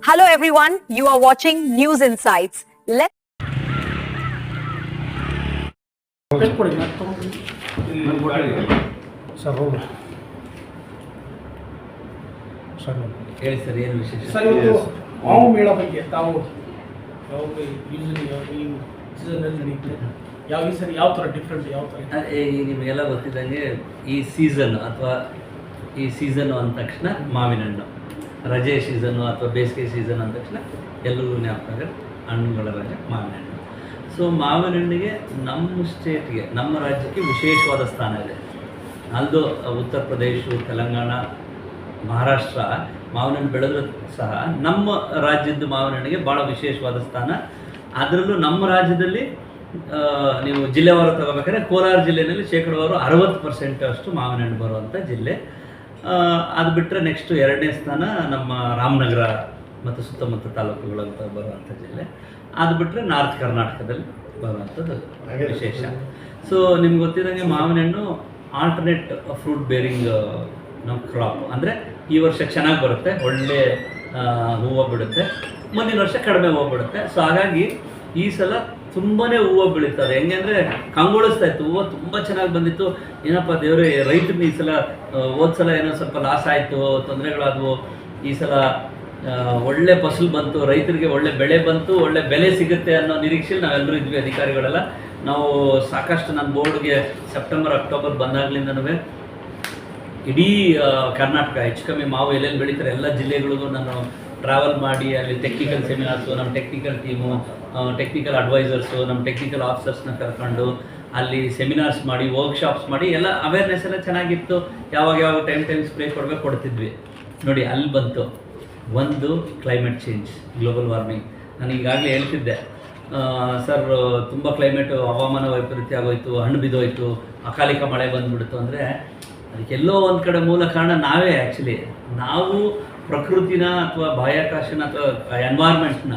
Hello everyone, you are watching News Insights. Let's ಹೇಳಿ sir, ಏನು ವಿಶೇಷ? ಸರ್, ಇವತ್ತು ಮಾವು ಮೇಳ ಬಗ್ಗೆ ತಾವು ಯೂಶಲಿ ಈ ಸೀಸನಲ್ಲಿ ನಡೆಯುತ್ತೆ. ಈ ಸರಿ ಯಾವ ಥರ ಡಿಫ್ರೆಂಟ್, ಯಾವ ಥರ? ನಿಮಗೆಲ್ಲ ಗೊತ್ತಿದ್ದಂಗೆ ಈ ಸೀಸನ್ ಅಥವಾ ಈ ಸೀಸನ್ನು ಅಂದ ತಕ್ಷಣ ಮಾವಿನ ಹಣ್ಣು, ರಜೆ ಸೀಸನ್ನು ಅಥವಾ ಬೇಸಿಗೆ ಸೀಸನ್ ಅಂದ ತಕ್ಷಣ ಎಲ್ಲರಿಗೂ ಜ್ಞಾಪಕ ಹಣ್ಣುಗಳ ರಜೆ ಮಾವಿನ ಹಣ್ಣು. ಸೊ ಮಾವಿನ ಹಣ್ಣಿಗೆ ನಮ್ಮ ಸ್ಟೇಟ್ಗೆ, ನಮ್ಮ ರಾಜ್ಯಕ್ಕೆ ವಿಶೇಷವಾದ ಸ್ಥಾನ ಇದೆ. ಅಲ್ಲದು ಉತ್ತರ ಪ್ರದೇಶ, ತೆಲಂಗಾಣ, ಮಹಾರಾಷ್ಟ್ರ ಮಾವಿನ ಹಣ್ಣು ಬೆಳೆದರೂ ಸಹ ನಮ್ಮ ರಾಜ್ಯದ ಮಾವಿನ ಹಣ್ಣಿಗೆ ಭಾಳ ವಿಶೇಷವಾದ ಸ್ಥಾನ. ಅದರಲ್ಲೂ ನಮ್ಮ ರಾಜ್ಯದಲ್ಲಿ ನೀವು ಜಿಲ್ಲೆವಾರು ತಗೋಬೇಕಾದ್ರೆ ಕೋಲಾರ ಜಿಲ್ಲೆಯಲ್ಲಿ ಶೇಕಡವಾರು 60% ಅಷ್ಟು ಮಾವಿನ ಹಣ್ಣು ಬರುವಂಥ ಜಿಲ್ಲೆ. ಅದು ಬಿಟ್ಟರೆ ನೆಕ್ಸ್ಟು 2ನೇ ಸ್ಥಾನ ನಮ್ಮ ರಾಮನಗರ ಮತ್ತು ಸುತ್ತಮುತ್ತ ತಾಲೂಕುಗಳಂತ ಬರುವಂಥ ಜಿಲ್ಲೆ. ಅದು ಬಿಟ್ಟರೆ ನಾರ್ತ್ ಕರ್ನಾಟಕದಲ್ಲಿ ಬರುವಂಥದ್ದು ವಿಶೇಷ. ಸೊ ನಿಮ್ಗೆ ಗೊತ್ತಿದ್ದಂಗೆ ಮಾವಿನ ಹಣ್ಣು ಆಲ್ಟರ್ನೇಟ್ ಫ್ರೂಟ್ ಬೇರಿಂಗ್ ನಮ್ಮ ಕ್ರಾಪ್. ಅಂದರೆ ಈ ವರ್ಷ ಚೆನ್ನಾಗಿ ಬರುತ್ತೆ, ಒಳ್ಳೆ ಹೂವು ಬಿಡುತ್ತೆ, ಮುಂದಿನ ವರ್ಷ ಕಡಿಮೆ ಹೂವು ಬಿಡುತ್ತೆ. ಸೊ ಹಾಗಾಗಿ ಈ ಸಲ ತುಂಬಾ ಹೂವು ಬೆಳೀತಾರೆ. ಹೆಂಗೆ ಅಂದರೆ ಕಂಗೊಳಿಸ್ತಾ ಇತ್ತು, ಹೂವು ತುಂಬ ಚೆನ್ನಾಗಿ ಬಂದಿತ್ತು. ಏನಪ್ಪ ದೇವರೇ, ರೈತರಿಗೆ ಈ ಸಲ ಹೋದ ಸಲ ಏನೋ ಸ್ವಲ್ಪ ಲಾಸ್ ಆಯಿತು, ತೊಂದರೆಗಳಾದವು. ಈ ಸಲ ಒಳ್ಳೆ ಫಸಲು ಬಂತು, ರೈತರಿಗೆ ಒಳ್ಳೆ ಬೆಳೆ ಬಂತು, ಒಳ್ಳೆ ಬೆಲೆ ಸಿಗುತ್ತೆ ಅನ್ನೋ ನಿರೀಕ್ಷೆಯಲ್ಲಿ ನಾವೆಲ್ಲರೂ ಇದ್ವಿ, ಅಧಿಕಾರಿಗಳೆಲ್ಲ. ನಾವು ಸಾಕಷ್ಟು ನನ್ನ ಬೋರ್ಡ್ಗೆ ಸೆಪ್ಟೆಂಬರ್ ಅಕ್ಟೋಬರ್ ಬಂದಾಗಲಿಂದನೂ ಇಡೀ ಕರ್ನಾಟಕ ಹೆಚ್ಚು ಕಮ್ಮಿ ಮಾವು ಎಲ್ಲೆಲ್ಲಿ ಬೆಳೀತಾರೆ ಎಲ್ಲ ಜಿಲ್ಲೆಗಳಿಗೂ ನಾನು ಟ್ರಾವೆಲ್ ಮಾಡಿ ಅಲ್ಲಿ ಟೆಕ್ನಿಕಲ್ ಸೆಮಿನಾರ್ಸು, ನಮ್ಮ ಟೆಕ್ನಿಕಲ್ ಟೀಮು, ಟೆಕ್ನಿಕಲ್ ಅಡ್ವೈಸರ್ಸು, ನಮ್ಮ ಟೆಕ್ನಿಕಲ್ ಆಫೀಸರ್ಸ್ನ ಕರ್ಕೊಂಡು ಅಲ್ಲಿ ಸೆಮಿನಾರ್ಸ್ ಮಾಡಿ, ವರ್ಕ್ಶಾಪ್ಸ್ ಮಾಡಿ, ಎಲ್ಲ ಅವೇರ್ನೆಸ್ ಎಲ್ಲ ಚೆನ್ನಾಗಿತ್ತು. ಯಾವಾಗ ಟೈಮ್ ಸ್ಪ್ರೇ ಕೊಡ್ತಿದ್ವಿ. ನೋಡಿ ಅಲ್ಲಿ ಬಂತು ಒಂದು ಕ್ಲೈಮೇಟ್ ಚೇಂಜ್, ಗ್ಲೋಬಲ್ ವಾರ್ಮಿಂಗ್. ನಾನು ಈಗಾಗಲೇ ಹೇಳ್ತಿದ್ದೆ ಸರ್, ತುಂಬ ಕ್ಲೈಮೇಟು ಹವಾಮಾನ ವೈಪರೀತ್ಯ ಆಗೋಯ್ತು, ಹಣ್ಣು ಬಿದ್ದೋಯ್ತು, ಅಕಾಲಿಕ ಮಳೆ ಬಂದುಬಿಡ್ತು. ಅಂದರೆ ಅದಕ್ಕೆಲ್ಲೋ ಒಂದು ಕಡೆ ಮೂಲ ಕಾರಣ ನಾವೇ. ಆ್ಯಕ್ಚುಲಿ ನಾವು ಪ್ರಕೃತಿನ ಅಥವಾ ಬಾಹ್ಯಾಕಾಶನ ಅಥವಾ ಎನ್ವೈರ್ಮೆಂಟ್ನ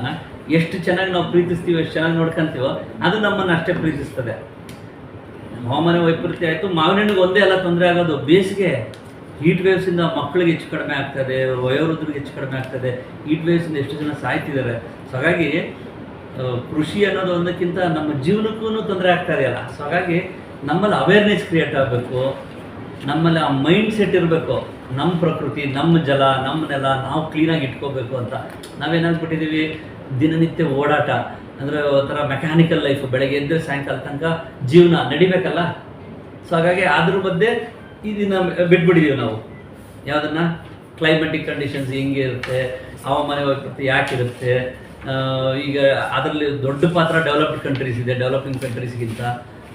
ಎಷ್ಟು ಚೆನ್ನಾಗಿ ನಾವು ಪ್ರೀತಿಸ್ತೀವೋ, ಎಷ್ಟು ಚೆನ್ನಾಗಿ ನೋಡ್ಕೊಂತೀವೋ ಅದು ನಮ್ಮನ್ನು ಅಷ್ಟೇ ಪ್ರೀತಿಸ್ತದೆ. ಹವಾಮಾನ ವೈಪರೀತ್ಯ ಆಯಿತು, ಮಾವಿನ ಹಣ್ಣಿಗೆ ಒಂದೇ ಎಲ್ಲ ತೊಂದರೆ ಆಗೋದು. ಬೇಸಿಗೆ ಹೀಟ್ ವೇವ್ಸಿಂದ ಮಕ್ಕಳಿಗೆ ಹೆಚ್ಚು ಕಡಿಮೆ ಆಗ್ತದೆ, ವಯೋವೃದ್ಧರಿಗೆ ಹೆಚ್ಚು ಕಡಿಮೆ ಆಗ್ತದೆ. ಹೀಟ್ ವೇವ್ಸಿಂದ ಎಷ್ಟು ಜನ ಸಾಯ್ತಿದ್ದಾರೆ. ಸೊ ಹಾಗಾಗಿ ಕೃಷಿ ಅನ್ನೋದು ಒಂದಕ್ಕಿಂತ ನಮ್ಮ ಜೀವನಕ್ಕೂ ತೊಂದರೆ ಆಗ್ತಾ ಇದೆಯಲ್ಲ. ಸೊ ಹಾಗಾಗಿ ನಮ್ಮಲ್ಲಿ ಅವೇರ್ನೆಸ್ ಕ್ರಿಯೇಟ್ ಆಗಬೇಕು, ನಮ್ಮಲ್ಲಿ ಆ ಮೈಂಡ್ ಸೆಟ್ ಇರಬೇಕು. ನಮ್ಮ ಪ್ರಕೃತಿ, ನಮ್ಮ ಜಲ, ನಮ್ಮ ನೆಲ ನಾವು ಕ್ಲೀನಾಗಿ ಇಟ್ಕೋಬೇಕು ಅಂತ. ನಾವೇನಾಗ್ಬಿಟ್ಟಿದ್ದೀವಿ, ದಿನನಿತ್ಯ ಓಡಾಟ, ಅಂದರೆ ಒಂಥರ ಮೆಕ್ಯಾನಿಕಲ್ ಲೈಫು. ಬೆಳಗ್ಗೆ ಎದ್ದರೆ ಸಾಯಂಕಾಲ ತನಕ ಜೀವನ ನಡಿಬೇಕಲ್ಲ. ಸೊ ಹಾಗಾಗಿ ಅದ್ರ ಮಧ್ಯೆ ಇದನ್ನು ಬಿಟ್ಬಿಟ್ಟಿದ್ದೀವಿ ನಾವು. ಯಾವುದನ್ನು ಕ್ಲೈಮೆಟಿಕ್ ಕಂಡೀಷನ್ಸ್ ಹೆಂಗೆ ಇರುತ್ತೆ, ಹವಾಮಾನ ವೈಪರೀತ್ಯ ಯಾಕಿರುತ್ತೆ. ಈಗ ಅದರಲ್ಲಿ ದೊಡ್ಡ ಪಾತ್ರ ಡೆವಲಪ್ಡ್ ಕಂಟ್ರೀಸ್ ಇದೆ, ಡೆವಲಪಿಂಗ್ ಕಂಟ್ರೀಸ್ಗಿಂತ.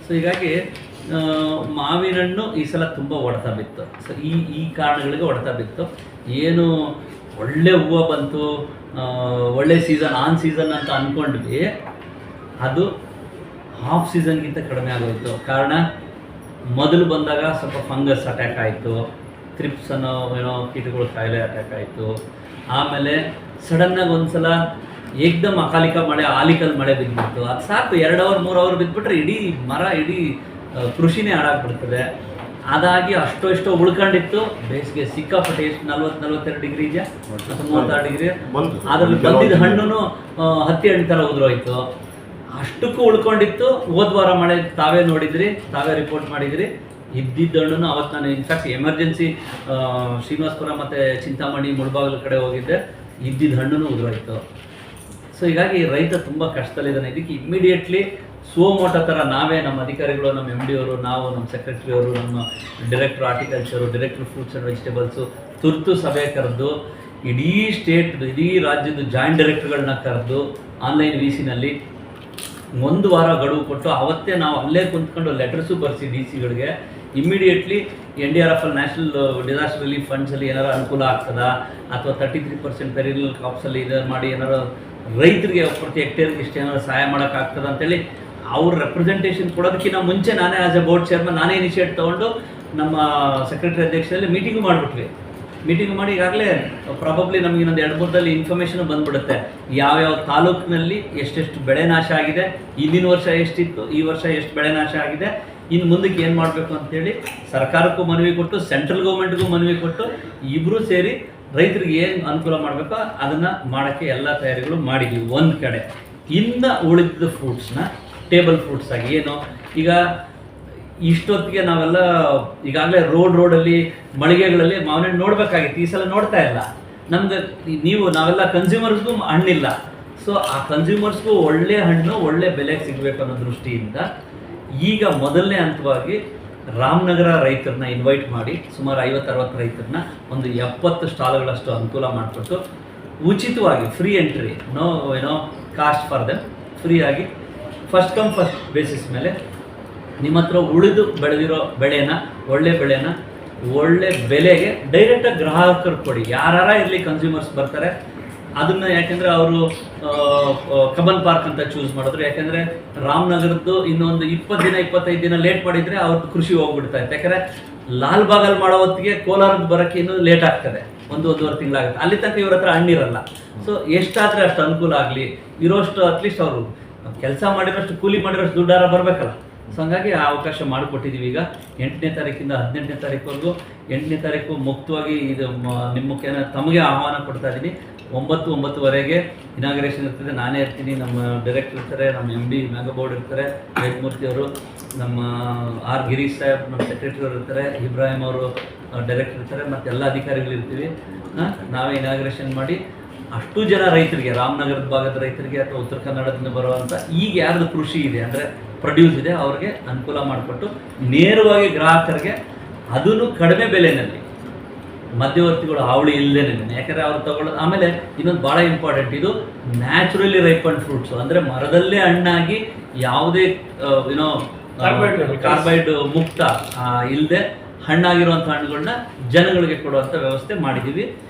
ಸೊ ಹೀಗಾಗಿ ಮಾವಿನ ಹಣ್ಣು ಈ ಸಲ ತುಂಬ ಹೊಡೆತ ಬಿತ್ತು. ಸೊ ಈ ಕಾರಣಗಳಿಗೆ ಹೊಡೆತ ಬಿತ್ತು. ಏನು ಒಳ್ಳೆ ಹೂವು ಬಂತು, ಒಳ್ಳೆ ಸೀಸನ್, ಆನ್ ಸೀಸನ್ ಅಂತ ಅಂದ್ಕೊಂಡ್ವಿ, ಅದು ಹಾಫ್ ಸೀಸನ್ಗಿಂತ ಕಡಿಮೆ ಆಗೋಯಿತು. ಕಾರಣ ಮೊದಲು ಬಂದಾಗ ಸ್ವಲ್ಪ ಫಂಗಸ್ ಅಟ್ಯಾಕ್ ಆಯಿತು, ಥ್ರಿಪ್ಸ್ ಅನ್ನೋ ಏನೋ ಕೀಟಗಳು ಕಾಯಿಲೆ ಅಟ್ಯಾಕ್ ಆಯಿತು. ಆಮೇಲೆ ಸಡನ್ನಾಗಿ ಒಂದು ಸಲ ಏಕ್ದಮ್ ಅಕಾಲಿಕ ಮಳೆ, ಆಲಿಕಲ್ ಮಳೆ ಬಿದ್ದುಬಿಡ್ತು. ಅದು ಸಾಕು, 2 ಅವರ್ 3 ಅವರ್ ಬಿದ್ದುಬಿಟ್ರೆ ಇಡೀ ಮರ, ಇಡೀ ಕೃಷಿನೇ ಹಾಳಾಗ್ಬಿಡ್ತದೆ. ಅದಾಗಿ ಅಷ್ಟೋ ಉಳ್ಕೊಂಡಿತ್ತು. ಬೇಸಿಗೆ ಸಿಕ್ಕಾಪಟ್ಟೆ, ಎಷ್ಟು 40-42 ಡಿಗ್ರಿ ಇದೆಯಾ, 36 ಡಿಗ್ರಿ. ಅದರಲ್ಲಿ ಬಂದಿದ್ದ ಹಣ್ಣು ಹತ್ತಿ ಹಣ್ಣು ಥರ ಉದುರೋಯ್ತು. ಅಷ್ಟಕ್ಕೂ ಉಳ್ಕೊಂಡಿತ್ತು. ಹೋದ್ವಾರ ಮಳೆ ತಾವೇ ನೋಡಿದ್ರಿ, ತಾವೇ ರಿಪೋರ್ಟ್ ಮಾಡಿದ್ರಿ. ಇದ್ದಿದ್ದ ಹಣ್ಣು ಅವತ್ತು ನಾನು ಇನ್ಫ್ಯಾಕ್ಟ್ ಎಮರ್ಜೆನ್ಸಿ ಶ್ರೀನಿವಾಸಪುರ ಮತ್ತು ಚಿಂತಾಮಣಿ, ಮುಳಬಾಗಿಲು ಕಡೆ ಹೋಗಿದ್ದೆ. ಇದ್ದಿದ್ದ ಹಣ್ಣು ಉದುರೋಯ್ತು. ಸೊ ಹೀಗಾಗಿ ರೈತ ತುಂಬ ಕಷ್ಟದಲ್ಲಿದ್ದಾನೆ. ಇದಕ್ಕೆ ಇಮ್ಮಿಡಿಯೇಟ್ಲಿ ಸೋಮೋಟೋ ಥರ ನಾವೇ, ನಮ್ಮ ಅಧಿಕಾರಿಗಳು, ನಮ್ಮ MD ಅವರು, ನಾವು, ನಮ್ಮ ಸೆಕ್ರೆಟರಿ ಅವರು, ನಮ್ಮ director horticulture, director fruits and vegetables ತುರ್ತು ಸಭೆ ಕರೆದು ಇಡೀ ಸ್ಟೇಟ್ದು, ಇಡೀ ರಾಜ್ಯದ ಜಾಯಿಂಟ್ ಡೈರೆಕ್ಟರ್ಗಳನ್ನ ಕರೆದು ಆನ್ಲೈನ್ VCನಲ್ಲಿ 1 ವಾರ ಗಡುವು ಕೊಟ್ಟು ಅವತ್ತೇ ನಾವು ಅಲ್ಲೇ ಕುಂತ್ಕೊಂಡು ಲೆಟರ್ಸು ಬರೆಸಿ DC ಗಳಿಗೆ. Immediately NDRF national disaster relief ಫಂಡ್ಸಲ್ಲಿ ಏನಾರು ಅನುಕೂಲ ಆಗ್ತದಾ, ಅಥವಾ 33% ಪೆರಿನಲ್ ಕ್ರಾಪ್ಸಲ್ಲಿ ಇದು ಮಾಡಿ ಏನಾರು ರೈತರಿಗೆ ಪ್ರತಿ ಹೆಕ್ಟೇರ್ಗೆ ಇಷ್ಟು ಏನಾದ್ರು ಸಹಾಯ ಮಾಡೋಕ್ಕಾಗ್ತದೆ ಅಂತೇಳಿ ಅವ್ರ ರೆಪ್ರೆಸೆಂಟೇಷನ್ ಕೊಡೋದಕ್ಕಿಂತ ಮುಂಚೆ ನಾನೇ ಆಸ್ ಎ ಬೋರ್ಡ್ ಚೇರ್ಮನ್ ನಾನೇ ಇನಿಷಿಯೇಟ್ ತೊಗೊಂಡು ನಮ್ಮ ಸೆಕ್ರೆಟರಿ ಅಧ್ಯಕ್ಷರಲ್ಲಿ ಮೀಟಿಂಗು ಮಾಡಿಬಿಟ್ವಿ. ಮೀಟಿಂಗ್ ಮಾಡಿ ಈಗಾಗಲೇ ಪ್ರಾಬಬ್ಲಿ ನಮಗೆ ಇನ್ನೊಂದು 2-3 ಇನ್ಫಾರ್ಮೇಷನ್ ಬಂದ್ಬಿಡುತ್ತೆ. ಯಾವ್ಯಾವ ತಾಲೂಕಿನಲ್ಲಿ ಎಷ್ಟೆಷ್ಟು ಬೆಳೆ ನಾಶ ಆಗಿದೆ, ಹಿಂದಿನ ವರ್ಷ ಎಷ್ಟಿತ್ತು, ಈ ವರ್ಷ ಎಷ್ಟು ಬೆಳೆ ನಾಶ ಆಗಿದೆ, ಇನ್ನು ಮುಂದಕ್ಕೆ ಏನು ಮಾಡಬೇಕು ಅಂತೇಳಿ ಸರ್ಕಾರಕ್ಕೂ ಮನವಿ ಕೊಟ್ಟು, ಸೆಂಟ್ರಲ್ ಗೌರ್ಮೆಂಟ್ಗೂ ಮನವಿ ಕೊಟ್ಟು, ಇಬ್ಬರೂ ಸೇರಿ ರೈತರಿಗೆ ಏನು ಅನುಕೂಲ ಮಾಡಬೇಕೋ ಅದನ್ನು ಮಾಡೋಕ್ಕೆ ಎಲ್ಲ ತಯಾರಿಗಳು ಮಾಡಿದ್ದೀವಿ ಒಂದು ಕಡೆ. ಇನ್ನು ಉಳಿದ ಫ್ರೂಟ್ಸ್ನ ಟೇಬಲ್ ಫ್ರೂಟ್ಸ್ ಆಗಿ ಏನು ಈಗ ಇಷ್ಟೊತ್ತಿಗೆ ನಾವೆಲ್ಲ ಈಗಾಗಲೇ ರೋಡಲ್ಲಿ ಮಳಿಗೆಗಳಲ್ಲಿ ಮಾವಿನ ಹಣ್ಣು ನೋಡಬೇಕಾಗಿತ್ತು, ಈ ಸಲ ನೋಡ್ತಾ ಇಲ್ಲ. ನಮ್ಗೆ ನಾವೆಲ್ಲ ಕನ್ಸ್ಯೂಮರ್ಸ್ಗೂ ಹಣ್ಣಿಲ್ಲ. ಸೊ ಆ ಕನ್ಸ್ಯೂಮರ್ಸ್ಗೂ ಒಳ್ಳೆ ಹಣ್ಣು ಒಳ್ಳೆ ಬೆಲೆಗೆ ಸಿಗಬೇಕು ಅನ್ನೋ ದೃಷ್ಟಿಯಿಂದ ಈಗ ಮೊದಲನೇ ಹಂತವಾಗಿ ರಾಮನಗರ ರೈತರನ್ನ ಇನ್ವೈಟ್ ಮಾಡಿ ಸುಮಾರು 50-60 ರೈತರನ್ನ ಒಂದು 70 ಸ್ಟಾಲ್ಗಳಷ್ಟು ಅನುಕೂಲ ಮಾಡಿಕೊಟ್ಟು ಉಚಿತವಾಗಿ free entry, no cost for them, ಫ್ರೀಯಾಗಿ ಫಸ್ಟ್ ಕಮ್ ಫಸ್ಟ್ ಬೇಸಿಸ್ ಮೇಲೆ ನಿಮ್ಮ ಹತ್ರ ಉಳಿದು ಬೆಳೆದಿರೋ ಬೆಳೆನ ಒಳ್ಳೆ ಬೆಲೆಗೆ ಡೈರೆಕ್ಟಾಗಿ ಗ್ರಾಹಕರು ಕೊಡಿ. ಯಾರ ಇರಲಿ ಕನ್ಸ್ಯೂಮರ್ಸ್ ಬರ್ತಾರೆ ಅದನ್ನು. ಯಾಕೆಂದರೆ ಅವರು ಕಬ್ಬನ್ ಪಾರ್ಕ್ ಅಂತ ಚೂಸ್ ಮಾಡಿದ್ರು. ಯಾಕೆಂದರೆ ರಾಮನಗರದ್ದು ಇನ್ನೊಂದು 20-25 ದಿನ ಲೇಟ್ ಮಾಡಿದರೆ ಅವ್ರದ್ದು ಕೃಷಿ ಹೋಗ್ಬಿಡ್ತಾ ಇತ್ತು. ಯಾಕಂದರೆ ಲಾಲ್ಬಾಗಲ್ಲಿ ಮಾಡೋ ಹೊತ್ತಿಗೆ ಕೋಲಾರದ ಬರೋಕ್ಕೆ ಇನ್ನೂ ಲೇಟ್ ಆಗ್ತದೆ, 1-1.5 ತಿಂಗಳಾಗುತ್ತೆ. ಅಲ್ಲಿ ತನಕ ಇವ್ರ ಹತ್ರ ಹಣ್ಣಿರಲ್ಲ. ಸೊ ಎಷ್ಟಾದರೆ ಅಷ್ಟು ಅನುಕೂಲ ಆಗಲಿ, ಇರೋಷ್ಟು ಅಟ್ಲೀಸ್ಟ್ ಅವರು ಕೆಲಸ ಮಾಡಿರೋಷ್ಟು ಕೂಲಿ ಮಾಡಿರೋಷ್ಟು ದುಡ್ಡಾರ ಬರಬೇಕಲ್ಲ. ಸೊ ಹಂಗಾಗಿ ಆ ಅವಕಾಶ ಮಾಡಿಕೊಟ್ಟಿದ್ದೀವಿ. ಈಗ 8ನೇ ತಾರೀಕಿಂದ 18ನೇ ತಾರೀಕುವರೆಗೂ 8ನೇ ತಾರೀಕು ಮುಕ್ತವಾಗಿ ಇದು ನಿಮ್ಮ ಮುಖೇನ ತಮಗೆ ಆಹ್ವಾನ ಕೊಡ್ತಾ ಇದ್ದೀನಿ. 9-9:30 ಇನಾಗ್ರೇಷನ್ ಇರ್ತದೆ. ನಾನೇ ಇರ್ತೀನಿ, ನಮ್ಮ ಡೈರೆಕ್ಟರ್ ಇರ್ತಾರೆ, ನಮ್ಮ MD ಮ್ಯಾಂಗೋ ಬೋರ್ಡ್ ಇರ್ತಾರೆ, ವೇದಮೂರ್ತಿ ಅವರು, ನಮ್ಮ ಆರ್ ಗಿರೀಶ್ ಸಾಹೇಬ್ ನಮ್ಮ ಸೆಕ್ರೆಟರಿ ಅವರು ಇರ್ತಾರೆ, ಇಬ್ರಾಹಿಂ ಅವರು ಡೈರೆಕ್ಟರ್ ಇರ್ತಾರೆ, ಮತ್ತು ಎಲ್ಲ ಅಧಿಕಾರಿಗಳು ಇರ್ತೀವಿ. ನಾವೇ ಇನಾಗ್ರೇಷನ್ ಮಾಡಿ ಅಷ್ಟು ಜನ ರೈತರಿಗೆ, ರಾಮನಗರದ ಭಾಗದ ರೈತರಿಗೆ ಅಥವಾ ಉತ್ತರ ಕನ್ನಡದಿಂದ ಬರುವಂಥ ಈಗ ಯಾರ್ದು ಕೃಷಿ ಇದೆ ಅಂದರೆ ಪ್ರೊಡ್ಯೂಸ್ ಇದೆ ಅವ್ರಿಗೆ ಅನುಕೂಲ ಮಾಡಿಕೊಟ್ಟು ನೇರವಾಗಿ ಗ್ರಾಹಕರಿಗೆ ಅದನ್ನು ಕಡಿಮೆ ಬೆಲೆಯಲ್ಲಿ, ಮಧ್ಯವರ್ತಿಗಳು ಹಾವಳಿ ಇಲ್ಲದೇನೆ. ಯಾಕಂದರೆ ಅವ್ರು ತಗೊಳ್ಳೋದು. ಆಮೇಲೆ ಇನ್ನೊಂದು ಭಾಳ ಇಂಪಾರ್ಟೆಂಟ್, ಇದು ನ್ಯಾಚುರಲಿ ರೈಪನ್ ಫ್ರೂಟ್ಸು, ಅಂದರೆ ಮರದಲ್ಲೇ ಹಣ್ಣಾಗಿ ಯಾವುದೇ ಕಾರ್ಬೈಡ್ ಮುಕ್ತ ಇಲ್ಲದೆ ಹಣ್ಣಾಗಿರುವಂಥ ಹಣ್ಣುಗಳನ್ನ ಜನಗಳಿಗೆ ಕೊಡುವಂಥ ವ್ಯವಸ್ಥೆ ಮಾಡಿದ್ದೀವಿ.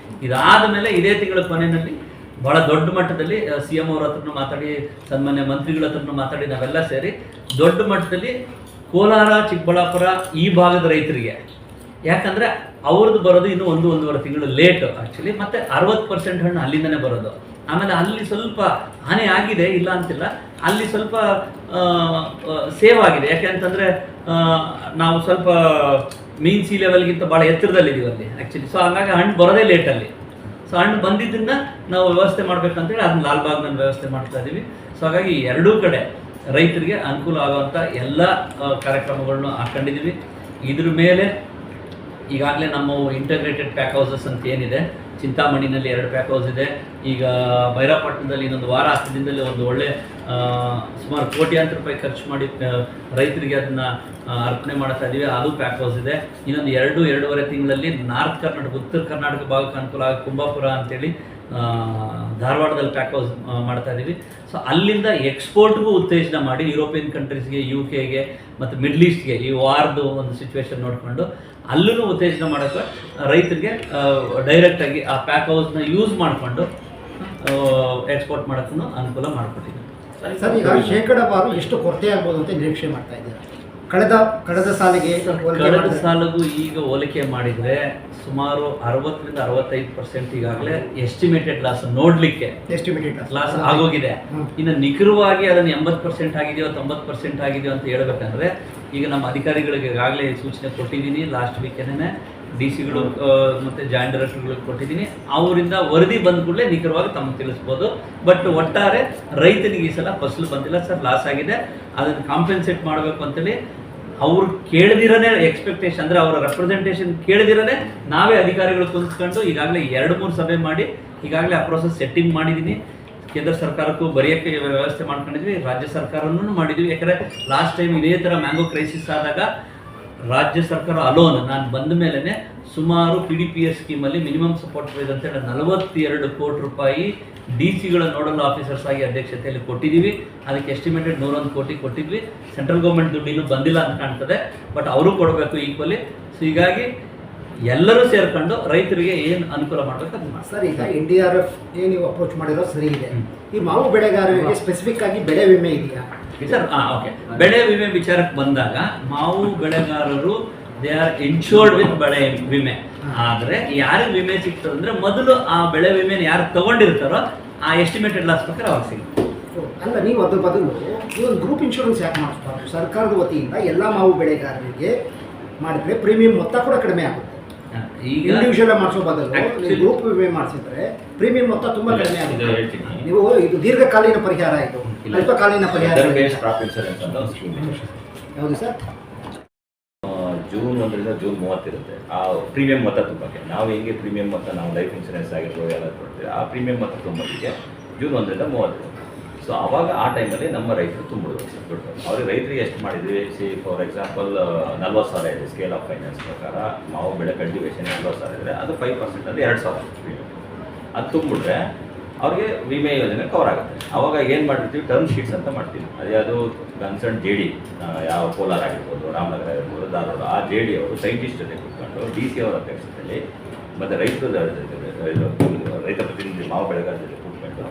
ಇದಾದ ಮೇಲೆ ಇದೇ ತಿಂಗಳ ಕೊನೆಯಲ್ಲಿ ಭಾಳ ದೊಡ್ಡ ಮಟ್ಟದಲ್ಲಿ CM ಅವ್ರ ಹತ್ರನೂ ಮಾತಾಡಿ, ಸನ್ಮಾನ್ಯ ಮಂತ್ರಿಗಳ ಹತ್ರನೂ ಮಾತಾಡಿ, ನಾವೆಲ್ಲ ಸೇರಿ ದೊಡ್ಡ ಮಟ್ಟದಲ್ಲಿ ಕೋಲಾರ, ಚಿಕ್ಕಬಳ್ಳಾಪುರ ಈ ಭಾಗದ ರೈತರಿಗೆ, ಯಾಕಂದರೆ ಅವ್ರದ್ದು ಬರೋದು ಇನ್ನೂ 1-1.5 ತಿಂಗಳು ಲೇಟು ಆ್ಯಕ್ಚುಲಿ, ಮತ್ತು 60% ಹಣ್ಣು ಅಲ್ಲಿಂದನೇ ಬರೋದು. ಆಮೇಲೆ ಅಲ್ಲಿ ಸ್ವಲ್ಪ ಹಾನಿ ಆಗಿದೆ, ಇಲ್ಲ ಅಂತಿಲ್ಲ, ಅಲ್ಲಿ ಸ್ವಲ್ಪ ಸೇವ್ ಆಗಿದೆ. ಯಾಕೆ ಅಂತಂದರೆ ನಾವು ಸ್ವಲ್ಪ ಮೀನ್ ಸಿ ಲೆವೆಲ್ಗಿಂತ ಭಾಳ ಎತ್ತರದಲ್ಲಿದ್ದೀವಿ ಅಲ್ಲಿ ಆ್ಯಕ್ಚುಲಿ. ಸೊ ಹಾಗಾಗಿ ಹಣ್ಣು ಬರೋದೇ ಲೇಟಲ್ಲಿ. ಸೊ ಹಣ್ಣು ಬಂದಿದ್ದನ್ನು ನಾವು ವ್ಯವಸ್ಥೆ ಮಾಡಬೇಕಂತೇಳಿ ಅದನ್ನ ಲಾಲ್ಬಾಗ್ನಲ್ಲಿ ವ್ಯವಸ್ಥೆ ಮಾಡ್ತಾ ಇದ್ದೀವಿ. ಸೊ ಹಾಗಾಗಿ ಎರಡೂ ಕಡೆ ರೈತರಿಗೆ ಅನುಕೂಲ ಆಗುವಂಥ ಎಲ್ಲ ಕಾರ್ಯಕ್ರಮಗಳನ್ನ ಹಾಕ್ಕೊಂಡಿದ್ದೀವಿ. ಇದ್ರ ಮೇಲೆ ಈಗಾಗಲೇ ನಮ್ಮ ಇಂಟಗ್ರೇಟೆಡ್ ಪ್ಯಾಕ್ ಹೌಸಸ್ ಅಂತ ಏನಿದೆ, ಚಿಂತಾಮಣಿನಲ್ಲಿ 2 ಪ್ಯಾಕ್ ಹೌಸ್ ಇದೆ. ಈಗ ಬೈರಾಪಟ್ಟಣದಲ್ಲಿ ಇನ್ನೊಂದು ವಾರ 10 ದಿನದಲ್ಲಿ ಒಂದು ಒಳ್ಳೆ ಸುಮಾರು ಕೋಟ್ಯಾಂತರ ರೂಪಾಯಿ ಖರ್ಚು ಮಾಡಿ ರೈತರಿಗೆ ಅದನ್ನು ಅರ್ಪಣೆ ಮಾಡ್ತಾ ಇದ್ದೀವಿ, ಅದು ಪ್ಯಾಕ್ ಹೌಸ್ ಇದೆ. ಇನ್ನೊಂದು 2-2.5 ತಿಂಗಳಲ್ಲಿ ನಾರ್ತ್ ಕರ್ನಾಟಕ, ಉತ್ತರ ಕರ್ನಾಟಕ ಭಾಗಕ್ಕೆ ಅನುಕೂಲ ಆಗಿ ಕುಂಬಾಪುರ ಅಂತೇಳಿ ಧಾರವಾಡದಲ್ಲಿ ಪ್ಯಾಕ್ ಹೌಸ್ ಮಾಡ್ತಾ ಇದ್ದೀವಿ. ಸೊ ಅಲ್ಲಿಂದ ಎಕ್ಸ್ಪೋರ್ಟ್ಗೂ ಉತ್ತೇಜನ ಮಾಡಿ ಯುರೋಪಿಯನ್ ಕಂಟ್ರೀಸ್ಗೆ, UK-ಗೆ ಮತ್ತು ಮಿಡ್ಲ್ ಈಸ್ಟ್ಗೆ ಈ ವಾರ್ದು ಒಂದು ಸಿಚುವೇಶನ್ ನೋಡಿಕೊಂಡು ಅಲ್ಲೂ ಉತ್ತೇಜನ ಮಾಡೋಕ್ಕೆ ರೈತರಿಗೆ ಡೈರೆಕ್ಟಾಗಿ ಆ ಪ್ಯಾಕ್ ಹೌಸ್ನ ಯೂಸ್ ಮಾಡಿಕೊಂಡು ಎಕ್ಸ್ಪೋರ್ಟ್ ಮಾಡೋಕ್ಕೂ ಅನುಕೂಲ ಮಾಡಿಕೊಟ್ಟಿದ್ದೀವಿ. ಸರ್, ಈಗ ಶೇಕಡಾವಾರು ಎಷ್ಟು ಕೊರತೆ ಆಗ್ಬೋದು ಅಂತ ನಿರೀಕ್ಷೆ ಮಾಡ್ತಾ ಇದ್ದೀರಾ? ಕಳೆದ ಸಾಲಿಗೂ ಈಗ ಹೋಲಿಕೆ ಮಾಡಿದರೆ ಸುಮಾರು 60-65% ಈಗಾಗಲೇ ಎಸ್ಟಿಮೇಟೆಡ್ ಲಾಸ್ ನೋಡಲಿಕ್ಕೆ ಲಾಸ್ ಆಗೋಗಿದೆ. ಇನ್ನು ನಿಖರವಾಗಿ ಅದನ್ನು 80% ಆಗಿದೆಯೋ 90% ಆಗಿದೆಯೋ ಅಂತ ಹೇಳ್ಬೇಕಂದ್ರೆ ಈಗ ನಮ್ಮ ಅಧಿಕಾರಿಗಳಿಗೆ ಈಗಾಗಲೇ ಸೂಚನೆ ಕೊಟ್ಟಿದ್ದೀನಿ. ಲಾಸ್ಟ್ ವೀಕೇನೇ DC-ಗಳು ಮತ್ತು ಜಾಯಿಂಟ್ ಡೈರೆಕ್ಟರ್ಗಳಿಗೆ ಕೊಟ್ಟಿದ್ದೀನಿ. ಅವರಿಂದ ವರದಿ ಬಂದ ಕೂಡಲೇ ನಿಖರವಾಗಿ ತಮಗೆ ತಿಳಿಸ್ಬೋದು. ಬಟ್ ಒಟ್ಟಾರೆ ರೈತನಿಗೆ ಈ ಸಲ ಫಸಲು ಬಂದಿಲ್ಲ ಸರ್, ಲಾಸ್ ಆಗಿದೆ. ಅದನ್ನು ಕಾಂಪೆನ್ಸೇಟ್ ಮಾಡಬೇಕು ಅಂತೇಳಿ ಅವ್ರು ಕೇಳ್ದಿರನೇ ಎಕ್ಸ್ಪೆಕ್ಟೇಷನ್, ಅಂದರೆ ಅವರ ರೆಪ್ರೆಸೆಂಟೇಷನ್ ಕೇಳ್ದಿರನೇ ನಾವೇ ಅಧಿಕಾರಿಗಳು ಕುಂತ್ಕೊಂಡು ಈಗಾಗಲೇ 2-3 ಸಭೆ ಮಾಡಿ ಈಗಾಗಲೇ ಆ ಪ್ರೋಸೆಸ್ ಸೆಟ್ಟಿಂಗ್ ಮಾಡಿದ್ದೀನಿ. ಕೇಂದ್ರ ಸರ್ಕಾರಕ್ಕೂ ಬರೆಯೋಕ್ಕೆ ವ್ಯವಸ್ಥೆ ಮಾಡ್ಕೊಂಡಿದ್ವಿ, ರಾಜ್ಯ ಸರ್ಕಾರನೂ ಮಾಡಿದ್ವಿ. ಯಾಕಂದರೆ ಲಾಸ್ಟ್ ಟೈಮ್ ಇದೇ ಥರ ಮ್ಯಾಂಗೋ ಕ್ರೈಸಿಸ್ ಆದಾಗ ರಾಜ್ಯ ಸರ್ಕಾರ ಅಲೋನ್ ನಾನು ಬಂದ ಮೇಲೇ ಸುಮಾರು PDPS ಸ್ಕೀಮಲ್ಲಿ ಮಿನಿಮಮ್ ಸಪೋರ್ಟ್ ಪ್ರೈಸ್ ಅಂತೇಳಿ 42 ಕೋಟಿ ರೂಪಾಯಿ DC-ಗಳ ನೋಡಲ್ ಆಫೀಸರ್ಸ್ ಆಗಿ ಅಧ್ಯಕ್ಷತೆಯಲ್ಲಿ ಕೊಟ್ಟಿದ್ದೀವಿ. ಅದಕ್ಕೆ ಎಸ್ಟಿಮೇಟೆಡ್ 101 ಕೋಟಿ ಕೊಟ್ಟಿದ್ವಿ. ಸೆಂಟ್ರಲ್ ಗೌರ್ಮೆಂಟ್ ದುಡ್ಡು ಇನ್ನೂ ಬಂದಿಲ್ಲ ಅಂತ ಕಾಣ್ತದೆ, ಬಟ್ ಅವರು ಕೊಡಬೇಕು ಈಕ್ವಲಿ. ಸೊ ಹೀಗಾಗಿ ಎಲ್ಲರೂ ಸೇರ್ಕೊಂಡು ರೈತರಿಗೆ ಏನು ಅನುಕೂಲ ಮಾಡಬೇಕು ಅದು ಮಾಡಿ. ಸರ್, ಈಗ NDRF ನೀವು ಅಪ್ರೋಚ್ ಮಾಡಿರೋ ಸರಿ ಇದೆ. ಈ ಮಾವು ಬೆಳೆಗಾರರಿಗೆ ಸ್ಪೆಸಿಫಿಕ್ ಆಗಿ ಬೆಳೆ ವಿಮೆ ಇದೆಯಾ ಸರ್? ಓಕೆ, ಬೆಳೆ ವಿಮೆ ವಿಚಾರಕ್ಕೆ ಬಂದಾಗ ಮಾವು ಬೆಳೆಗಾರರು ದೇ ಆರ್ ಇನ್ಶೂರ್ಡ್ ವಿತ್ ಬೆಳೆ ವಿಮೆ. ಆದರೆ ಯಾರಿಗೆ ವಿಮೆ ಸಿಗ್ತದೆ ಅಂದರೆ ಮೊದಲು ಆ ಬೆಳೆ ವಿಮೆನ ಯಾರು ತಗೊಂಡಿರ್ತಾರೋ ಆ ಎಸ್ಟಿಮೇಟೆಡ್ ಲಾಸ್ ಪ್ರಕಾರ ಅವ್ರಿಗೆ ಸಿಗುತ್ತೆ. ಅಲ್ಲ, ನೀವು ಅದ್ರ ಬದಲು ಒಂದು ಗ್ರೂಪ್ ಇನ್ಶೂರೆನ್ಸ್ ಯಾಕೆ ಮಾಡಿಸ್ಬಾರ್ದು? ಸರ್ಕಾರದ ವತಿಯಿಂದ ಎಲ್ಲ ಮಾವು ಬೆಳೆಗಾರರಿಗೆ ಮಾಡಿದ್ರೆ ಪ್ರೀಮಿಯಂ ಮೊತ್ತ ಕೂಡ ಕಡಿಮೆ ಆಗುತ್ತೆ. ಈಗ ಇಂಡಿವಿಜುವಲ್ ಮಾಡಿಸೋ ಬದಲು Actually- ಗ್ರೂಪ್ ವಿಮೆ ಮಾಡಿಸಿದ್ರೆ ಪ್ರೀಮಿಯಂ ಮೊತ್ತ ತುಂಬಾ ಕಡಿಮೆ ಇದು ಆಗುತ್ತೆ. ಹೇಳ್ತೀನಿ. ನೀವು ಇದು ದೀರ್ಘಕಾಲೀನ ಪರಿಹಾರ, ಇದು ಇಲ್ಲ. ಅಲ್ಪಕಾಲೀನ ಪರಿಹಾರ ವೆದರ್ ಬೇಸ್ಡ್ ಕ್ರಾಪ್ ಇನ್ಶೂರೆನ್ಸ್ ಅಂತ ಒಂದು ಸ್ಕೀಮ್ ಇದೆ. ಯಾವುದು ಸರ್? ಜೂನ್ 1ರಿಂದ ಜೂನ್ 30 ಇರುತ್ತೆ. ಆ ಪ್ರೀಮಿಯಂ ಮೊತ್ತ ತುಂಬಕ್ಕೆ ನಾವು ಹೆಂಗೆ ಪ್ರೀಮಿಯಂ ಮೊತ್ತ ನಾವು ಲೈಫ್ ಇನ್ಶೂರೆನ್ಸ್ ಆಗಿರ್ಬೋದು ಎಲ್ಲ ಕೊಡ್ತೀವಿ, ಆ ಪ್ರೀಮಿಯಂ ಮೊತ್ತ ತುಂಬೋದಕ್ಕೆ ಜೂನ್ 1ರಿಂದ 30. ಸೊ ಅವಾಗ ಆ ಟೈಮಲ್ಲಿ ನಮ್ಮ ರೈತರು ತುಂಬಿಡ್ಬೇಕು ಸರ್ ದುಡ್ಡು. ಅವ್ರಿಗೆ ರೈತರಿಗೆ ಎಷ್ಟು ಮಾಡಿದ್ವಿ, ಫಾರ್ ಎಕ್ಸಾಂಪಲ್ 40,000 ಇದೆ ಸ್ಕೇಲ್ ಆಫ್ ಫೈನಾನ್ಸ್ ಪ್ರಕಾರ. ಮಾವು ಬೆಳೆ ಕಲ್ಟಿವೇಷನ್ 40,000 ಇದ್ದರೆ ಅದು 5% ಅಂದರೆ 2,000 ಪ್ರೀಮಿಯಂ. ಅದು ತುಂಬಿಟ್ರೆ ಅವ್ರಿಗೆ ವಿಮೆ ಯೋಜನೆ ಕವರ್ ಆಗುತ್ತೆ. ಅವಾಗ ಏನು ಮಾಡಿರ್ತೀವಿ, ಟರ್ಮ್ ಶೀಟ್ಸ್ ಅಂತ ಮಾಡ್ತೀವಿ. ಅದೇ ಅದು ಕನ್ಸರ್ನ್ ಜೆ ಡಿ, ಯಾವ ಕೋಲಾರ ಆಗಿರ್ಬೋದು, ರಾಮನಗರ ಆಗಿರ್ಬೋದು, ಧಾರವಾಡ, ಆ ಜೆ ಡಿ ಅವರು ಸೈಂಟಿಸ್ಟ್ ಜೊತೆ ಕೂತ್ಕೊಂಡು DC ಅವರ ಅಧ್ಯಕ್ಷತೆಯಲ್ಲಿ ಮತ್ತು ರೈತ ಪ್ರತಿನಿಧಿ ಮಾವು ಬೆಳೆಗಾರ ಜೊತೆ ಕೂತ್ಕೊಂಡು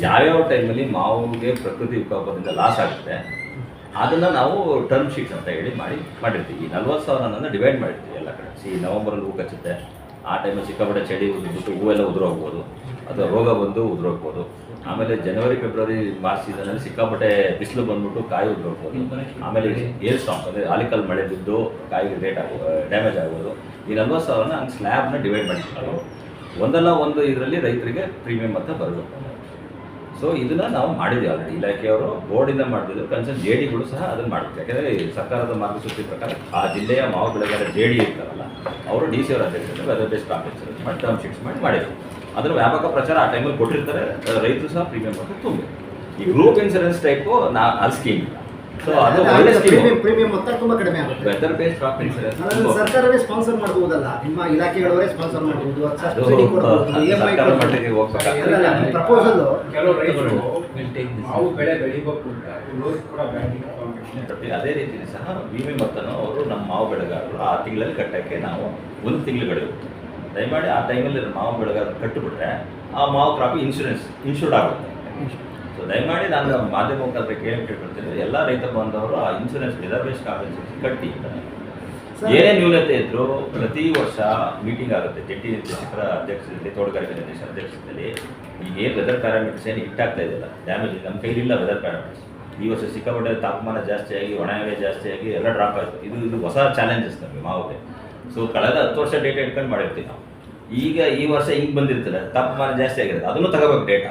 ಯಾವ್ಯಾವ ಟೈಮಲ್ಲಿ ಮಾವಿಗೆ ಪ್ರಕೃತಿ ವಿಕೋಪದಿಂದ ಲಾಸ್ ಆಗುತ್ತೆ ಅದನ್ನು ನಾವು ಟರ್ಮ್ ಶೀಟ್ಸ್ ಅಂತ ಹೇಳಿ ಮಾಡಿರ್ತೀವಿ. ಈ 40,000 ಡಿವೈಡ್ ಮಾಡಿರ್ತೀವಿ ಎಲ್ಲ ಕಡೆ. ನವಂಬರಲ್ಲಿ ಹೂ ಕಚ್ಚುತ್ತೆ, ಆ ಟೈಮಲ್ಲಿ ಸಿಕ್ಕಾಪಟ್ಟೆ ಚಳಿ ಉದ್ಬಿಟ್ಟು ಹೂವೆಲ್ಲ ಉದುರೋಗ್ಬೋದು, ಅಥವಾ ರೋಗ ಬಂದು ಉದುರೋಗ್ಬೋದು. ಆಮೇಲೆ ಜನವರಿ ಫೆಬ್ರವರಿ ಮಾರ್ಚ್ ಸೀಸನಲ್ಲಿ ಸಿಕ್ಕಾಪಟ್ಟೆ ಬಿಸಿಲು ಬಂದ್ಬಿಟ್ಟು ಕಾಯಿ ಉದುರೋಗ್ಬೋದು. ಆಮೇಲೆ ಏರ್ ಸ್ಟಾಂಪ್ ಅಂದರೆ ಆಲಿಕಲ್ ಮಳೆ ಬಿದ್ದು ಕಾಯಿಗೆ ಡ್ಯಾಮೇಜ್ ಆಗ್ಬೋದು. ಈ 40,000 ಹಂಗೆ ಸ್ಲ್ಯಾಬ್ನ ಡಿವೈಡ್ ಮಾಡಿರ್ತೀವಿ. ಒಂದಲ್ಲ ಒಂದು ಇದರಲ್ಲಿ ರೈತರಿಗೆ ಪ್ರೀಮಿಯಂ ಅಂತ ಬರಬೇಕು. ಸೊ ಇದನ್ನು ನಾವು ಮಾಡಿದ್ವಿ ಆಲ್ರೆಡಿ. ಇಲಾಖೆಯವರು ಬೋರ್ಡಿಂದ ಮಾಡಿದ್ರು, ಕನ್ಸರ್ನ್ ಜೆ ಡಿಗಳು ಸಹ ಅದನ್ನು ಮಾಡ್ತಾರೆ. ಯಾಕೆಂದರೆ ಸರ್ಕಾರದ ಮಾರ್ಗಸೂಚಿ ಪ್ರಕಾರ ಆ ಜಿಲ್ಲೆಯ ಮಾವು ಬೆಳೆಗಾರ ಜೆ ಡಿ ಇರ್ತಾರಲ್ಲ, ಅವರು DC ಅವರ ಅಧ್ಯಕ್ಷತೆ ವೆದರ್ ಬೇಸ್ಡ್ ಕ್ರಾಪ್ ಇನ್ಶೂರೆನ್ಸ್ ಮಾಡಿ ಟರ್ಮ್ ಶೀಟ್ಸ್ ಮಾಡಿದ್ರು. ಅದರ ವ್ಯಾಪಕ ಪ್ರಚಾರ ಆ ಟೈಮಲ್ಲಿ ಕೊಟ್ಟಿರ್ತಾರೆ. ರೈತರು ಸಹ ಪ್ರೀಮಿಯಂ ಅಂತ ತುಂಬಿ. ಈ ಗ್ರೂಪ್ ಇನ್ಶೂರೆನ್ಸ್ ಟೈಪು ಅದು ಸ್ಕೀಮ್. ಸೊ ಅದು ಒಳ್ಳೆ ಸ್ಕೀಮ್. ಪ್ರೀಮಿಯಂ ಮೊತ್ತ ತುಂಬಾ ಕಡಿಮೆ ಆಗುತ್ತೆ. ವೆದರ್ ಬೇಸ್ಡ್ ಕ್ರಾಪ್ ಇನ್ಶೂರೆನ್ಸ್ ಅದನ್ನು ಸರ್ಕಾರವೇ ಸ್ಪಾನ್ಸರ್ ಮಾಡಬಹುದಲ್ಲ, ನಿಮ್ಮ ಇಲಾಖೆಗಳವರೇ ಸ್ಪಾನ್ಸರ್ ಮಾಡಬಹುದು, ಸಬ್ಸಿಡಿ ಕೊಡಬಹುದು, EMI ಸರ್ಕಾರ ಮಟ್ಟಿಗೆ ಹೋಗ್ಬೇಕಾಗ್ತದೆ. ಪ್ರಪೋಸಲ್ ಕೆಲವು ರೈತರು We'll take this. ಮಾವು ಬೆಳೆ ಬೆಳಿಬೇಕು ಅಂತ ಲೋನ್ ಕೂಡ ಬ್ಯಾಂಕಿಂಗ್ ಅದೇ ರೀತಿ ಸಹ ವಿಮೆ ಮೊತ್ತನೂ ಅವರು ನಮ್ಮ ಮಾವು ಬೆಳೆಗಾರರು ಆ ತಿಂಗಳಲ್ಲಿ ಕಟ್ಟಕ್ಕೆ ನಾವು 1 ತಿಂಗಳು ಗಡುವು. ದಯಮಾಡಿ ಆ ಟೈಮಲ್ಲಿ ಮಾವು ಬೆಳೆಗಾರರು ಕಟ್ಟಿಬಿಟ್ರೆ ಆ ಮಾವು ಕ್ರಾಪ್ ಇನ್ಶೂರ್ಡ್ ಆಗುತ್ತೆ. ಸೊ ದಯಮಾಡಿ ನಾನು ಮಾಧ್ಯಮ ಮುಖಾಂತರ ಕೇಳ್ಕೊಳ್ತೀನಿ, ಎಲ್ಲ ರೈತ ಬಾಂಧವರು ಆ insurance weather based crop insurance ಕಟ್ಟಿ. ಏನೇ ನ್ಯೂನತೆ ಇದ್ದರೂ ಪ್ರತಿ ವರ್ಷ ಮೀಟಿಂಗ್ ಆಗುತ್ತೆ ಜಂಟಿ ನಿರ್ದೇಶಕರ ಅಧ್ಯಕ್ಷತೆಯಲ್ಲಿ, ತೋಟಗಾರಿಕೆ ನಿರ್ದೇಶಕರ ಅಧ್ಯಕ್ಷತೆಯಲ್ಲಿ. ಈಗ ಏನು ವೆದರ್ ಪ್ಯಾರಾಮೀಟರ್ಸ್ ಏನು ಹಿಟ್ಟಾಗ್ತಾ ಇದೆಯಲ್ಲ, ಡ್ಯಾಮೇಜ್ ನಮ್ಮ ಕೈಲಿಲ್ಲ ವೆದರ್ ಪ್ಯಾರಾಮೀಟರ್ಸ್. ಈ ವರ್ಷ ಸಿಕ್ಕಾಪಟ್ಟೆ ತಾಪಮಾನ ಜಾಸ್ತಿಯಾಗಿ ಒಣವೆ ಜಾಸ್ತಿಯಾಗಿ ಎಲ್ಲ ಡ್ರಾಪ್ ಆಯಿತು. ಇದು ಹೊಸ ಚಾಲೆಂಜಸ್ ನಮಗೆ ಮಾವಿಗೆ. ಸೊ ಕಳೆದ 10 ವರ್ಷ ಡೇಟಾ ಇಟ್ಕೊಂಡು ಮಾಡಿರ್ತೀವಿ ನಾವು. ಈಗ ಈ ವರ್ಷ ಹಿಂಗೆ ಬಂದಿರ್ತದೆ, ತಾಪಮಾನ ಜಾಸ್ತಿ ಆಗಿರುತ್ತೆ, ಅದನ್ನು ತಗೋಬೇಕು ಡೇಟಾ.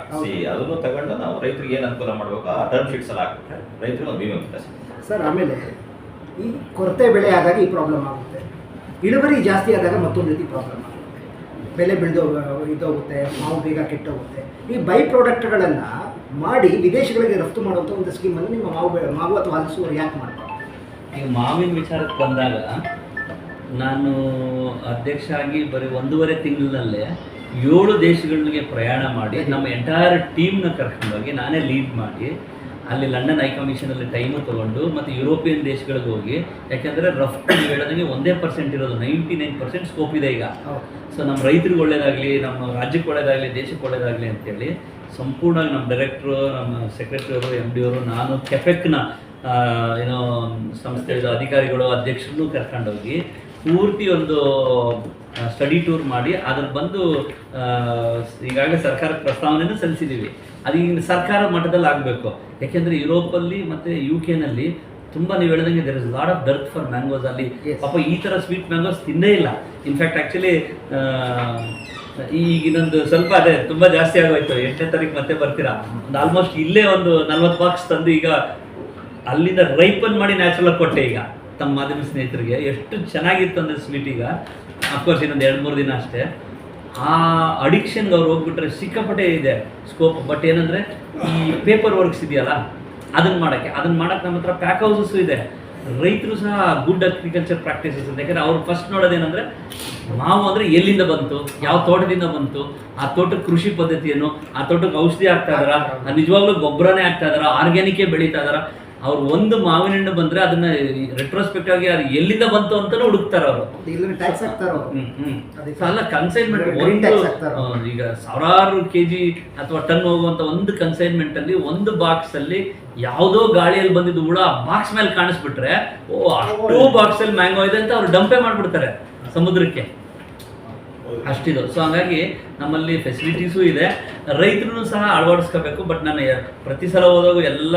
ಅದನ್ನು ತಗೊಂಡು ನಾವು ರೈತರಿಗೆ ಏನು ಅನುಕೂಲ ಮಾಡಬೇಕು ಆ ಟರ್ಮ್ ಶೀಟ್ಸಲ್ಲಿ ಹಾಕ್ಬಿಟ್ರೆ ರೈತರಿಗೆ ಒಂದು ವಿಮೆ ಮುಕ್ತ ಸರ್. ಆಮೇಲೆ ಈ ಕೊರತೆ ಬೆಳೆ ಆದಾಗ ಈ ಪ್ರಾಬ್ಲಮ್ ಆಗುತ್ತೆ, ಇಳುವರಿ ಜಾಸ್ತಿ ಆದಾಗ ಮತ್ತೊಂದು ರೀತಿ ಪ್ರಾಬ್ಲಮ್ ಆಗುತ್ತೆ, ಬೆಲೆ ಇದ್ದೋಗುತ್ತೆ, ಮಾವು ಬೇಗ ಕೆಟ್ಟೋಗುತ್ತೆ. ಈ ಬೈ ಪ್ರಾಡಕ್ಟ್ಗಳನ್ನು ಮಾಡಿ ವಿದೇಶಗಳಿಗೆ ರಫ್ತು ಮಾಡುವಂಥ ಒಂದು ಸ್ಕೀಮನ್ನು ನಿಮ್ಮ ಮಾವು ಅಥವಾ ಹಲಸು ಯಾಕೆ ಮಾಡ್ತಾರೆ? ಈಗ ಮಾವಿನ ವಿಚಾರಕ್ಕೆ ಬಂದಾಗ ನಾನು ಅಧ್ಯಕ್ಷ ಆಗಿ ಬರೀ 1.5 ತಿಂಗಳಿನಲ್ಲೇ 7 ದೇಶಗಳಿಗೆ ಪ್ರಯಾಣ ಮಾಡಿ ನಮ್ಮ ಎಂಟೈರ್ ಟೀಮ್ನ ಕರ್ಕೊಂಡೋಗಿ ನಾನೇ ಲೀಡ್ ಮಾಡಿ ಅಲ್ಲಿ ಲಂಡನ್ ಹೈ ಕಮಿಷನಲ್ಲಿ ಟೈಮು ತೊಗೊಂಡು ಮತ್ತು ಯುರೋಪಿಯನ್ ದೇಶಗಳಿಗೆ ಹೋಗಿ, ಯಾಕೆಂದರೆ ರಫ್ತು ಹೇಳೋದಂಗೆ 1% ಇರೋದು, 99% ಸ್ಕೋಪ್ ಇದೆ ಈಗ. ಸೊ ನಮ್ಮ ರೈತರಿಗೆ ಒಳ್ಳೇದಾಗಲಿ, ನಮ್ಮ ರಾಜ್ಯಕ್ಕೆ ಒಳ್ಳೇದಾಗಲಿ, ದೇಶಕ್ಕೆ ಒಳ್ಳೇದಾಗಲಿ ಅಂತೇಳಿ ಸಂಪೂರ್ಣವಾಗಿ ನಮ್ಮ ಡೈರೆಕ್ಟ್ರು, ನಮ್ಮ ಸೆಕ್ರೆಟರಿಯವರು, MD ಅವರು, ನಾನು ಕೆಫೆಕ್ನ ಏನೋ ಸಂಸ್ಥೆಯ ಅಧಿಕಾರಿಗಳು, ಅಧ್ಯಕ್ಷರನ್ನು ಕರ್ಕೊಂಡೋಗಿ ಪೂರ್ತಿ ಒಂದು ಸ್ಟಡಿ ಟೂರ್ ಮಾಡಿ ಅದ್ರ ಬಂದು ಈಗಾಗಲೇ ಸರ್ಕಾರಕ್ಕೆ ಪ್ರಸ್ತಾವನೆಯನ್ನು ಸಲ್ಲಿಸಿದ್ದೀವಿ. ಅದು ಈಗ ಸರ್ಕಾರ ಮಟ್ಟದಲ್ಲಿ ಆಗಬೇಕು. ಯಾಕೆಂದರೆ ಯುರೋಪಲ್ಲಿ ಮತ್ತು UK ತುಂಬ ನೀವು ಹೇಳಿದಂಗೆ there is lot of dearth for mangoes. ಅಲ್ಲಿ ಪಾಪ ಈ ಥರ ಸ್ವೀಟ್ ಮ್ಯಾಂಗೋಸ್ ತಿಂದೇ ಇಲ್ಲ. ಇನ್ಫ್ಯಾಕ್ಟ್ ಆ್ಯಕ್ಚುಲಿ ಈಗ ಇನ್ನೊಂದು ಸ್ವಲ್ಪ ಅದೇ ತುಂಬ ಜಾಸ್ತಿ ಆಗೋಯ್ತು. 8ನೇ ತಾರೀಕು ಮತ್ತೆ ಬರ್ತೀರಾ, ಒಂದು ಆಲ್ಮೋಸ್ಟ್ ಇಲ್ಲೇ ಒಂದು 40 ಬಾಕ್ಸ್ ತಂದು ಈಗ ಅಲ್ಲಿಂದ ರೈಪನ್ ಮಾಡಿ ನ್ಯಾಚುರಲ್ ಕೊಟ್ಟೆ ಈಗ ತಮ್ಮ ಮಾಧ್ಯಮ ಸ್ನೇಹಿತರಿಗೆ. ಎಷ್ಟು ಚೆನ್ನಾಗಿತ್ತು ಅಂದರೆ ಸ್ವೀಟ್. ಈಗ ಅಫ್ಕೋರ್ಸ್ ಇನ್ನೊಂದು 2-3 ದಿನ ಅಷ್ಟೇ. ಆ ಅಡಿಕ್ಷನ್ಗೆ ಅವ್ರು ಹೋಗ್ಬಿಟ್ರೆ ಸಿಕ್ಕಾಪಟ್ಟೆ ಇದೆ ಸ್ಕೋಪ್. ಬಟ್ ಏನಂದರೆ ಈ ಪೇಪರ್ ವರ್ಕ್ಸ್ ಇದೆಯಲ್ಲ ಅದನ್ನು ಮಾಡೋಕ್ಕೆ ನಮ್ಮ ಹತ್ರ ಪ್ಯಾಕ್ ಹೌಸಸ್ಸು ಇದೆ. ರೈತರು ಸಹ ಗುಡ್ ಅಗ್ರಿಕಲ್ಚರ್ ಪ್ರಾಕ್ಟೀಸಸ್ ಅಂತ. ಯಾಕಂದರೆ ಅವ್ರು ಫಸ್ಟ್ ನೋಡೋದೇನೆಂದರೆ ಮಾವು ಅಂದರೆ ಎಲ್ಲಿಂದ ಬಂತು, ಯಾವ ತೋಟದಿಂದ ಬಂತು, ಆ ತೋಟಕ್ಕೆ ಕೃಷಿ ಪದ್ಧತಿ ಏನು, ಆ ತೋಟಕ್ಕೆ ಔಷಧಿ ಆಗ್ತಾ ಇದಾರ, ನಿಜವಾಗ್ಲೂ ಗೊಬ್ಬರನೇ ಆಗ್ತಾ ಇದಾರ, ಆರ್ಗ್ಯಾನಿಕೇ ಬೆಳೀತಾ ಇದಾರ. ಅವ್ರು ಒಂದು ಮಾವಿನ ಹಣ್ಣು ಬಂದರೆ ಅದನ್ನು ರೆಟ್ರೋಸ್ಪೆಕ್ಟ್ ಆಗಿ ಅದು ಎಲ್ಲಿಂದ ಬಂತು ಅಂತಲೂ ಹುಡುಕ್ತಾರೆ ಅವರು. ಟ್ಯಾಕ್ಸ್ ಹಾಕ್ತಾರೋ ಅಲ್ಲ, ಕನ್ಸೈನ್ಮೆಂಟ್ ಈಗ 1000 kg ಅಥವಾ ಟನ್ ಹೋಗುವಂಥ ಒಂದು ಕನ್ಸೈನ್ಮೆಂಟಲ್ಲಿ ಒಂದು ಬಾಕ್ಸಲ್ಲಿ ಯಾವುದೋ ಗಾಳಿಯಲ್ಲಿ ಬಂದಿದ್ದು ಹುಳ ಬಾಕ್ಸ್ ಮೇಲೆ ಕಾಣಿಸ್ಬಿಟ್ರೆ ಅಷ್ಟು ಬಾಕ್ಸಲ್ಲಿ ಮ್ಯಾಂಗೋ ಇದೆ ಅಂತ ಅವ್ರು ಡಂಪೇ ಮಾಡಿಬಿಡ್ತಾರೆ ಸಮುದ್ರಕ್ಕೆ. ಅಷ್ಟಿದು. ಸೊ ಹಾಗಾಗಿ ನಮ್ಮಲ್ಲಿ ಫೆಸಿಲಿಟೀಸು ಇದೆ, ರೈತರು ಸಹ ಅಳವಡಿಸ್ಕೋಬೇಕು. ಬಟ್ ನಾನು ಪ್ರತಿ ಸಲ ಹೋದಾಗ ಎಲ್ಲ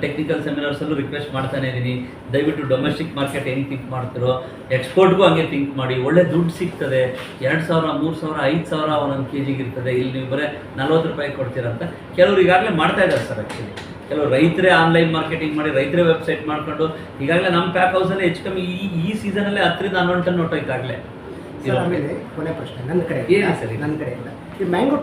ಟೆಕ್ನಿಕಲ್ ಸೆಮಿನಾರ್ಸಲ್ಲೂ ರಿಕ್ವೆಸ್ಟ್ ಮಾಡ್ತಾನೆ ಇದ್ದೀನಿ, ದಯವಿಟ್ಟು ಡೊಮೆಸ್ಟಿಕ್ ಮಾರ್ಕೆಟ್ ಹೆಂಗೆ ಥಿಂಕ್ ಮಾಡ್ತಿರೋ ಎಕ್ಸ್ಪೋರ್ಟ್ಗೂ ಹಂಗೆ ಥಿಂಕ್ ಮಾಡಿ. ಒಳ್ಳೆ ದುಡ್ಡು ಸಿಗ್ತದೆ, 2,000 3,000 5,000 ಒಂದೊಂದು ಕೆಜಿಗೆ ಇರ್ತದೆ. ಇಲ್ಲಿ ನೀವು ಬರೀ 40 ರೂಪಾಯಿ ಕೊಡ್ತೀರಂತ ಕೆಲವರು ಈಗಾಗಲೇ ಮಾಡ್ತಾ ಇದ್ದಾರೆ ಸರ್. ಆ್ಯಕ್ಚುಲಿ ಕೆಲವರು ರೈತರೇ ಆನ್ಲೈನ್ ಮಾರ್ಕೆಟಿಂಗ್ ಮಾಡಿ, ರೈತರೇ ವೆಬ್ಸೈಟ್ ಮಾಡ್ಕೊಂಡು ಈಗಾಗಲೇ ನಮ್ಮ ಪ್ಯಾಕ್ ಹೌಸಲ್ಲಿ ಹೆಚ್ಚು ಕಮ್ಮಿ ಈ ಸೀಸನಲ್ಲೇ 10 ರಿಂದ 11 ಟನ್ ಹೊಟ್ಟೋಯ್ತಾಗಲೇ. ಸರ್ ಆಮೇಲೆ ಕೊನೆ ಪ್ರಶ್ನೆ ನನ್ನ ಕಡೆ ಏನು ಸರಿ ನನ್ನ ಕಡೆಯಿಂದ ಈ ಮ್ಯಾಂಗೋ